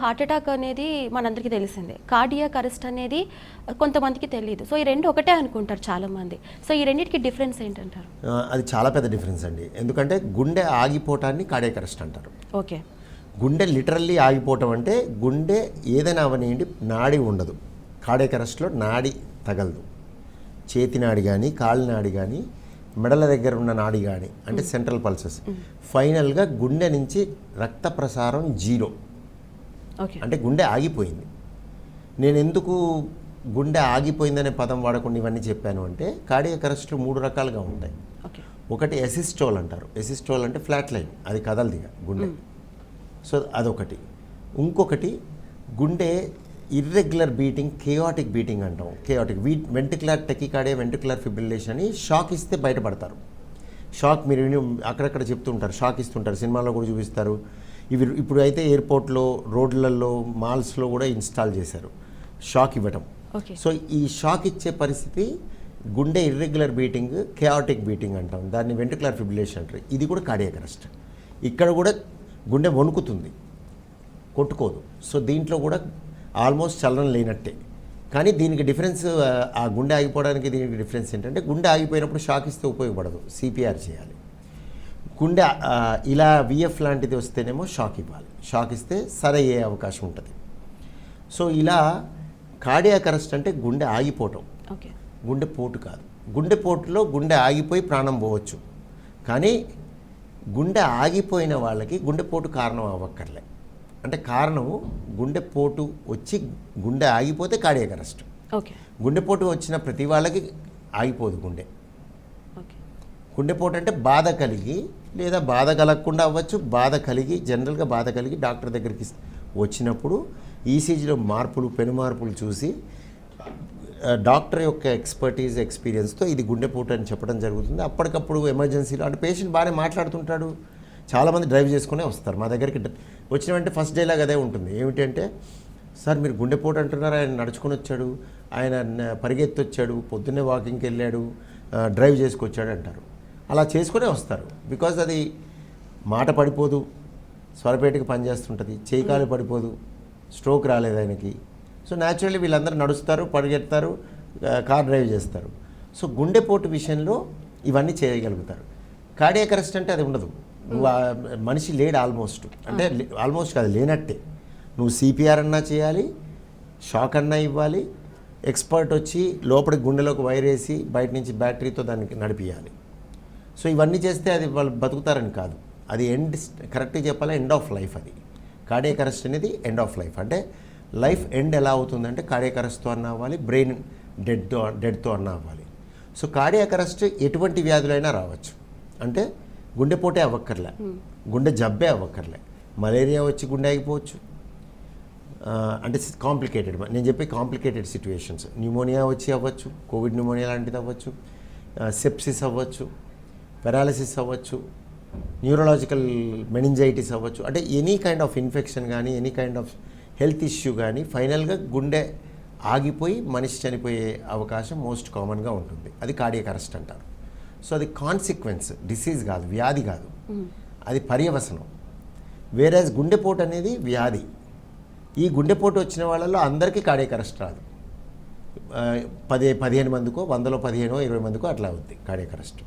Heart attack అనేది మనందరికీ తెలిసిందే. కార్డియాక్ అరెస్ట్ అనేది కొంతమందికి తెలియదు. సో ఈ రెండు ఒకటే అనుకుంటారు చాలామంది. సో ఈ రెండింటికి డిఫరెన్స్ ఏంటంటారు? అది చాలా పెద్ద డిఫరెన్స్ అండి. ఎందుకంటే గుండె ఆగిపోవటాన్ని కార్డియాక్ అరెస్ట్ అంటారు. ఓకే. గుండె లిటరల్లీ ఆగిపోవటం అంటే గుండె ఏదైనా అవనియండి నాడి ఉండదు. కార్డియాక్ అరెస్ట్లో నాడి తగలదు. చేతి నాడి కానీ కాళ్ళ నాడి కానీ మెడల దగ్గర ఉన్న నాడి కానీ అంటే సెంట్రల్ పల్సెస్ ఫైనల్గా గుండె నుంచి రక్త ప్రసారం జీరో. అంటే గుండె ఆగిపోయింది. నేను ఎందుకు గుండె ఆగిపోయిందనే పదం వాడకుండా ఇవన్నీ చెప్పాను అంటే కార్డియాక్ అరెస్ట్లు 3 రకాలుగా ఉంటాయి. ఒకటి ఎసిస్టోల్ అంటారు. ఎసిస్టోల్ అంటే ఫ్లాట్ లైన్, అది కదలదిగా గుండె. సో అదొకటి. ఇంకొకటి గుండె ఇర్రెగ్యులర్ బీటింగ్, కేయాటిక్ బీటింగ్ అంటాం. Chaotic ventricular tachycardia, ventricular fibrillation అని షాక్ ఇస్తే బయటపడతారు. షాక్ మీరు అక్కడక్కడ చెప్తుంటారు, షాక్ ఇస్తుంటారు, సినిమాలో కూడా చూపిస్తారు. ఇవి ఇప్పుడు అయితే ఎయిర్పోర్ట్లో, రోడ్లలో, మాల్స్లో కూడా ఇన్స్టాల్ చేశారు షాక్ ఇవ్వటం. సో ఈ షాక్ ఇచ్చే పరిస్థితి గుండె ఇర్రెగ్యులర్ బీటింగ్, కేయాటిక్ బీటింగ్ అంటాం. దాన్ని వెంట్రికులర్ ఫిబ్రిలేషన్ అంటారు. ఇది కూడా కార్డియాక్ అరెస్ట్. ఇక్కడ కూడా గుండె వణుకుతుంది, కొట్టుకోదు. సో దీంట్లో కూడా ఆల్మోస్ట్ చలనం లేనట్టే. కానీ దీనికి డిఫరెన్స్, ఆ గుండె ఆగిపోవడానికి దీనికి డిఫరెన్స్ ఏంటంటే గుండె ఆగిపోయినప్పుడు షాక్ ఇస్తే ఉపయోగపడదు, సిపిఆర్ చేయాలి. గుండె ఇలా విఎఫ్ లాంటిది వస్తేనేమో షాక్ ఇవ్వాలి. షాక్ ఇస్తే సరి అయ్యే అవకాశం ఉంటుంది. సో ఇలా కార్డియాక్ అరెస్ట్ అంటే గుండె ఆగిపోవటం, గుండె పోటు కాదు. గుండె పోటులో గుండె ఆగిపోయి ప్రాణం పోవచ్చు. కానీ గుండె ఆగిపోయిన వాళ్ళకి గుండెపోటు కారణం అవ్వక్కర్లే. అంటే కారణము గుండెపోటు వచ్చి గుండె ఆగిపోతే కార్డియాక్ అరెస్ట్. గుండెపోటు వచ్చిన ప్రతి వాళ్ళకి ఆగిపోదు గుండె. గుండెపోటు అంటే బాధ కలిగి లేదా బాధ కలగకుండా అవ్వచ్చు. బాధ కలిగి, జనరల్గా బాధ కలిగి డాక్టర్ దగ్గరికి వచ్చినప్పుడు ఈసీజీలో మార్పులు, పెను మార్పులు చూసి డాక్టర్ యొక్క ఎక్స్పర్టీజ్, ఎక్స్పీరియన్స్తో ఇది గుండెపోటు అని చెప్పడం జరుగుతుంది. అప్పటికప్పుడు ఎమర్జెన్సీలో అంటే పేషెంట్ బాగానే మాట్లాడుతుంటాడు. చాలామంది డ్రైవ్ చేసుకునే వస్తారు మా దగ్గరికి. వచ్చిన వెంటనే ఫస్ట్ డేలాగా అదే ఉంటుంది. ఏమిటంటే, సార్ మీరు గుండెపోటు అంటున్నారు, ఆయన నడుచుకొని వచ్చాడు, ఆయన పరిగెత్తి వచ్చాడు, పొద్దున్నే వాకింగ్కి వెళ్ళాడు, డ్రైవ్ చేసుకొచ్చాడు అంటారు. అలా చేసుకునే వస్తారు. బికాజ్ అది మాట పడిపోదు, స్వరపేటకి పనిచేస్తుంటుంది, చేయికాలు పడిపోదు, స్ట్రోక్ రాలేదు ఆయనకి. సో న్యాచురల్లీ వీళ్ళందరూ నడుస్తారు, పరిగెడతారు, కార్ డ్రైవ్ చేస్తారు. సో గుండెపోటు విషయంలో ఇవన్నీ చేయగలుగుతారు. కార్డియాక్ అరెస్ట్ అంటే అది ఉండదు. నువ్వు మనిషి లేడు ఆల్మోస్ట్, అంటే ఆల్మోస్ట్ కాదు, లేనట్టే. నువ్వు సిపిఆర్ అన్నా చేయాలి, షాక్ అన్నా ఇవ్వాలి, ఎక్స్పర్ట్ వచ్చి లోపలికి గుండెలోకి వైర్ వేసి బయట నుంచి బ్యాటరీతో దానికి నడిపియాలి. సో ఇవన్నీ చేస్తే అది వాళ్ళు బతుకుతారని కాదు. అది కరెక్ట్గా చెప్పాలి, ఎండ్ ఆఫ్ లైఫ్. అది కార్డియాక్ అరెస్ట్ అనేది ఎండ్ ఆఫ్ లైఫ్. అంటే లైఫ్ ఎండ్ ఎలా అవుతుందంటే కార్డియాక్ అరెస్ట్తో అన్న అవ్వాలి, బ్రెయిన్ డెడ్తో అన్న అవ్వాలి. సో కార్డియాక్ అరెస్ట్ ఎటువంటి వ్యాధులైనా రావచ్చు. అంటే గుండెపోటే అవ్వక్కర్లే, గుండె జబ్బే అవ్వక్కర్లే, మలేరియా వచ్చి గుండె ఆగిపోవచ్చు. అంటే కాంప్లికేటెడ్, నేను చెప్పే కాంప్లికేటెడ్ సిచ్యువేషన్స్. న్యూమోనియా వచ్చి అవ్వచ్చు, కోవిడ్ న్యూమోనియా లాంటిది అవ్వచ్చు, సెప్సిస్ అవ్వచ్చు, పెరాలసిస్ అవ్వచ్చు, న్యూరలాజికల్ మెనింజైటిస్ అవ్వచ్చు. అంటే ఎనీ కైండ్ ఆఫ్ ఇన్ఫెక్షన్ కానీ, any kind of health issue కానీ ఫైనల్గా గుండె ఆగిపోయి మనిషి చనిపోయే అవకాశం మోస్ట్ కామన్గా ఉంటుంది. అది కార్డియాక్ అరెస్ట్ అంటారు. సో అది కాన్సిక్వెన్స్, డిసీజ్ కాదు, వ్యాధి కాదు, అది పర్యవసనం. వేరేజ్ గుండెపోటు అనేది వ్యాధి. ఈ గుండెపోటు వచ్చిన వాళ్ళలో అందరికీ కార్డియాక్ అరెస్ట్ రాదు. 15 మందికో, 100లో 15, 20 మందికో అట్లా అవుద్ది కార్డియాక్ అరెస్ట్.